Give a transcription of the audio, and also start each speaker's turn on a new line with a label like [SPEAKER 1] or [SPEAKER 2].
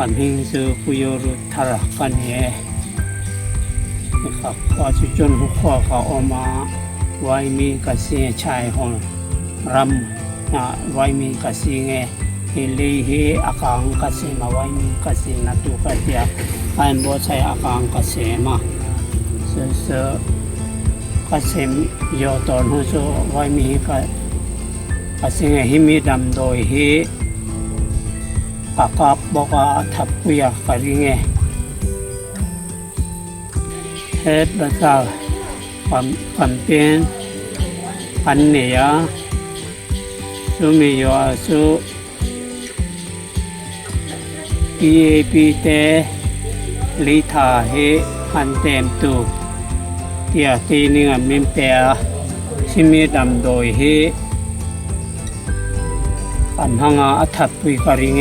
[SPEAKER 1] ความหิงสือคุยรุทาระกันเนี่ยนะครับพอจุจนหุกข้อเขาออกมาไว้มีกระเสียชายหงรำไว้มีกระเสียเฮลีเฮอาการกระเสียมาไว้มีกระเสียนัตุกระเสียไอ้บ่ใช้อาการกระเสียมาเสือกระเสียยอตอนหัวโซไว้มีกระเสียหิมีดำโดยเฮปากกับบอกว่าทับปุยกระดิ่งเฮ็ดบัตรความเป็นอันเนียสุมิโยสุPAP เตลิธาเฮหันเต็มตูเตียตีนึงมิมเปียชิมิดำโดยเฮปัญหาอัฐปุยกระดิ่ง